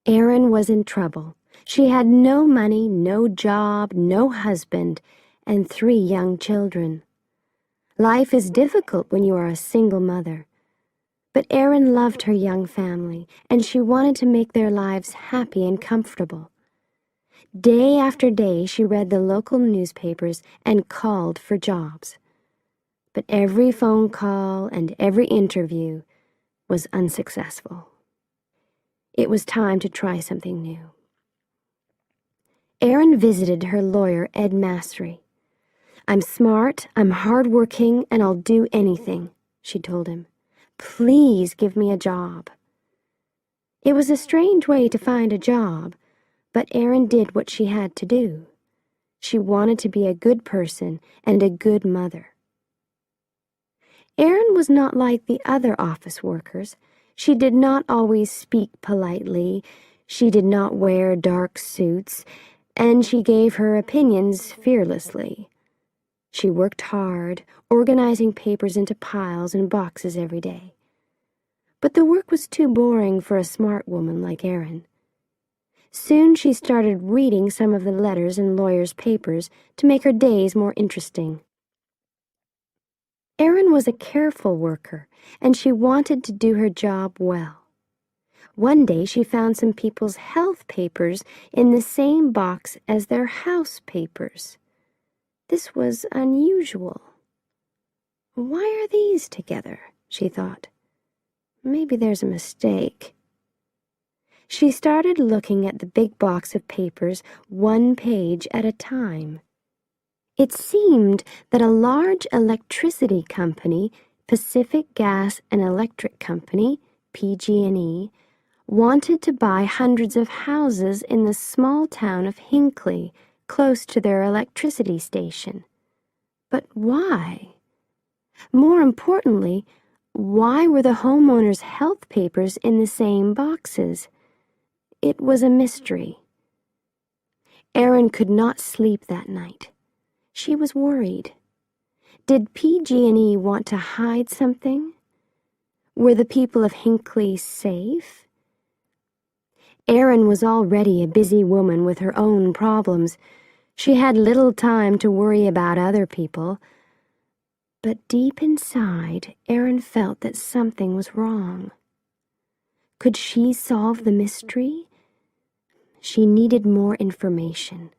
Erin was in trouble. She had no money, no job, no husband, and 3 young children. Life is difficult when you are a single mother. But Erin loved her young family, and she wanted to make their lives happy and comfortable. Day after day, she read the local newspapers and called for jobs. But every phone call and every interview was unsuccessful. It was time to try something new. Erin visited her lawyer, Ed Mastery. "I'm smart, I'm hardworking, and I'll do anything," she told him. "Please give me a job." It was a strange way to find a job, but Erin did what she had to do. She wanted to be a good person and a good mother. Erin was not like the other office workers. She did not always speak politely, she did not wear dark suits, and she gave her opinions fearlessly. She worked hard, organizing papers into piles and boxes every day. But the work was too boring for a smart woman like Erin. Soon she started reading some of the letters in lawyers' papers to make her days more interesting. Erin was a careful worker, and she wanted to do her job well. One day she found some people's health papers in the same box as their house papers. This was unusual. "Why are these together?" she thought. "Maybe there's a mistake." She started looking at the big box of papers, 1 page at a time. It seemed that a large electricity company, Pacific Gas and Electric Company, PG&E, wanted to buy hundreds of houses in the small town of Hinckley, close to their electricity station. But why? More importantly, why were the homeowners' health papers in the same boxes? It was a mystery. Erin could not sleep that night. She was worried. Did PG&E want to hide something? Were the people of Hinckley safe? Erin was already a busy woman with her own problems. She had little time to worry about other people. But deep inside, Erin felt that something was wrong. Could she solve the mystery? She needed more information.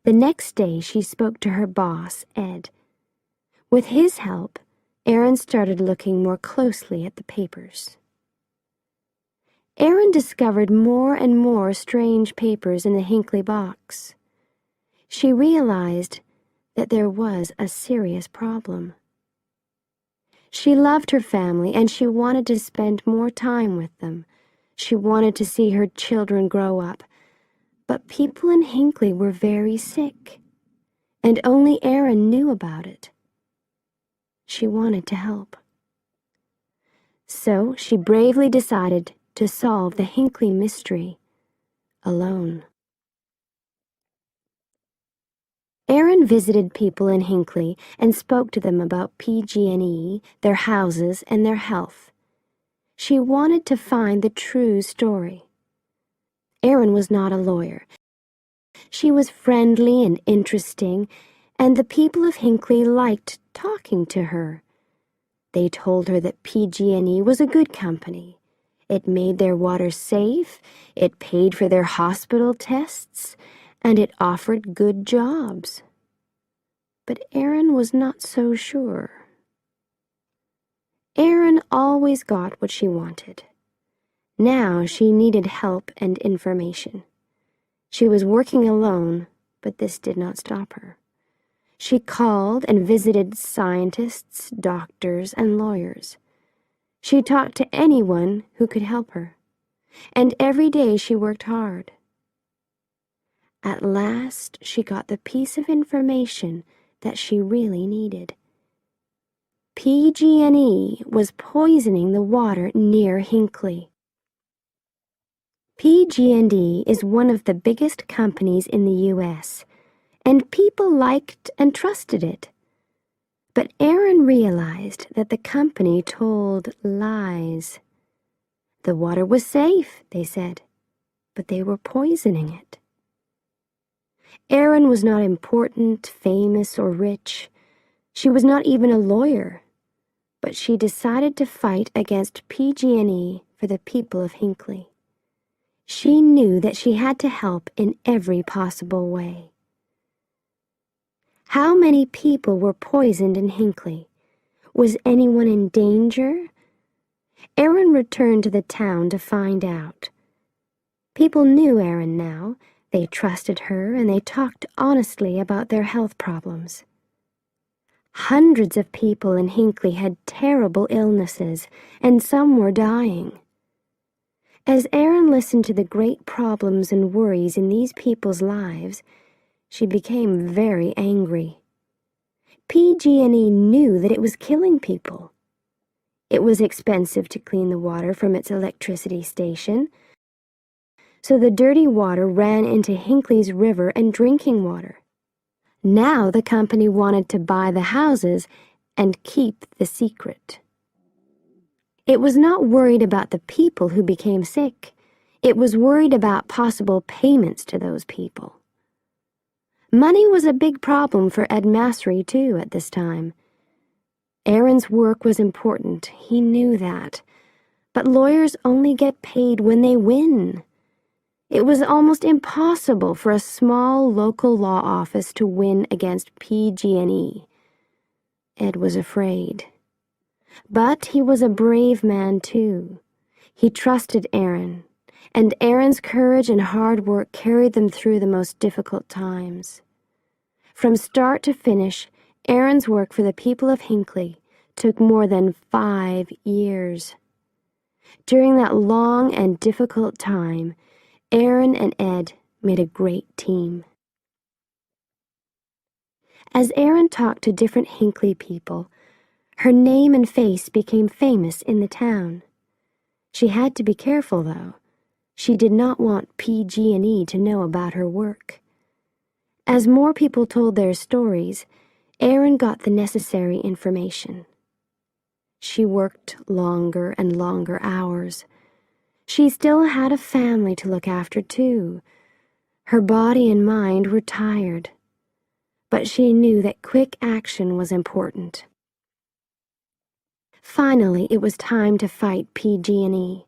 The next day, she spoke to her boss, Ed. With his help, Erin started looking more closely at the papers. Erin discovered more and more strange papers in the Hinckley box. She realized that there was a serious problem. She loved her family and she wanted to spend more time with them. She wanted to see her children grow up. But people in Hinckley were very sick, and only Erin knew about it. She wanted to help. So she bravely decided to solve the Hinckley mystery alone. Erin visited people in Hinckley and spoke to them about PG&E, their houses, and their health. She wanted to find the true story. Erin was not a lawyer. She was friendly and interesting, and the people of Hinckley liked talking to her. They told her that PG&E was a good company. It made their water safe, it paid for their hospital tests, and it offered good jobs. But Erin was not so sure. Erin always got what she wanted. Now she needed help and information. She was working alone, but this did not stop her. She called and visited scientists, doctors, and lawyers. She talked to anyone who could help her, and every day she worked hard. At last, she got the piece of information that she really needed. PG&E was poisoning the water near Hinckley. PG&E is one of the biggest companies in the U.S., and people liked and trusted it. But Erin realized that the company told lies. The water was safe, they said. but they were poisoning it. Erin was not important, famous, or rich. She was not even a lawyer, but she decided to fight against PG&E for the people of Hinckley. She knew that she had to help in every possible way. How many people were poisoned in Hinckley? Was anyone in danger? Erin returned to the town to find out. People knew Erin now. They trusted her and they talked honestly about their health problems. Hundreds of people in Hinckley had terrible illnesses, and some were dying. As Erin listened to the great problems and worries in these people's lives, she became very angry. PG&E knew that it was killing people. It was expensive to clean the water from its electricity station, so the dirty water ran into Hinckley's river and drinking water. Now the company wanted to buy the houses and keep the secret. It was not worried about the people who became sick. It was worried about possible payments to those people. Money was a big problem for Ed Massery, too, at this time. Erin's work was important, he knew that. But lawyers only get paid when they win. It was almost impossible for a small local law office to win against PG&E. Ed was afraid. But he was a brave man, too. He trusted Erin, and Erin's courage and hard work carried them through the most difficult times. From start to finish, Erin's work for the people of Hinckley took more than 5 years. During that long and difficult time, Erin and Ed made a great team. As Erin talked to different Hinckley people, her name and face became famous in the town. She had to be careful, though. She did not want PG&E to know about her work. As more people told their stories, Erin got the necessary information. She worked longer and longer hours. She still had a family to look after, too. Her body and mind were tired, but she knew that quick action was important. Finally, it was time to fight PG&E.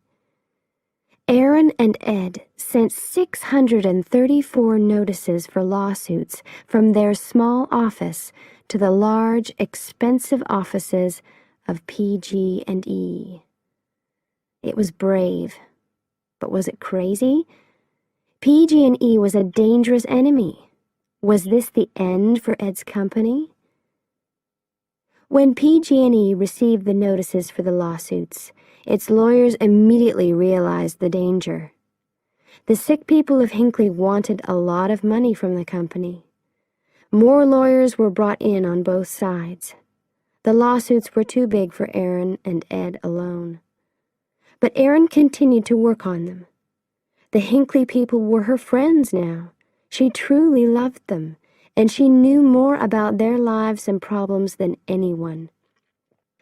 Erin and Ed sent 634 notices for lawsuits from their small office to the large, expensive offices of PG&E. It was brave, but was it crazy? PG&E was a dangerous enemy. Was this the end for Ed's company? When PG&E received the notices for the lawsuits, its lawyers immediately realized the danger. The sick people of Hinckley wanted a lot of money from the company. More lawyers were brought in on both sides. The lawsuits were too big for Erin and Ed alone. But Erin continued to work on them. The Hinckley people were her friends now. She truly loved them, and she knew more about their lives and problems than anyone.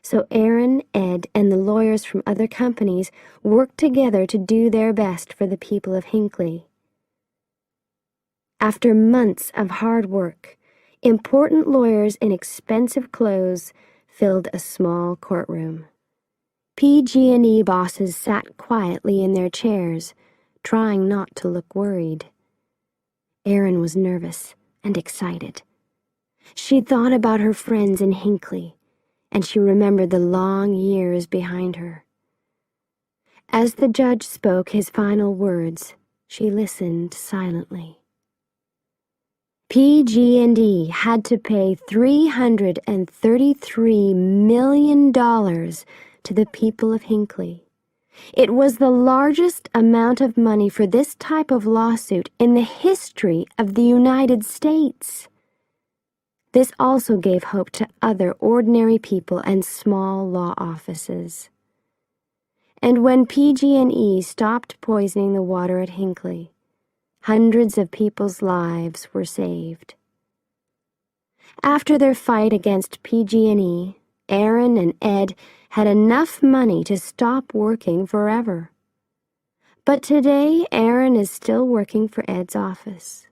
So Erin, Ed, and the lawyers from other companies worked together to do their best for the people of Hinckley. After months of hard work, important lawyers in expensive clothes filled a small courtroom. PG&E bosses sat quietly in their chairs, trying not to look worried. Erin was nervous and excited. She thought about her friends in Hinckley, and she remembered the long years behind her. As the judge spoke his final words, she listened silently. PG&E had to pay $333 million to the people of Hinckley. It was the largest amount of money for this type of lawsuit in the history of the United States. This also gave hope to other ordinary people and small law offices. And when PG&E stopped poisoning the water at Hinckley, hundreds of people's lives were saved. After their fight against PG&E, Erin and Ed had enough money to stop working forever. But today, Erin is still working for Ed's office.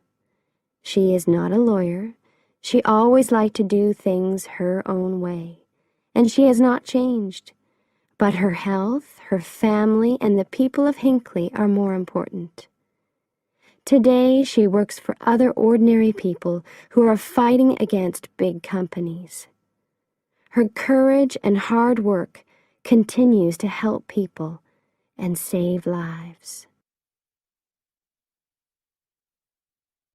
She is not a lawyer. She always liked to do things her own way, and she has not changed. But her health, her family, and the people of Hinckley are more important. Today, she works for other ordinary people who are fighting against big companies. Her courage and hard work continues to help people and save lives.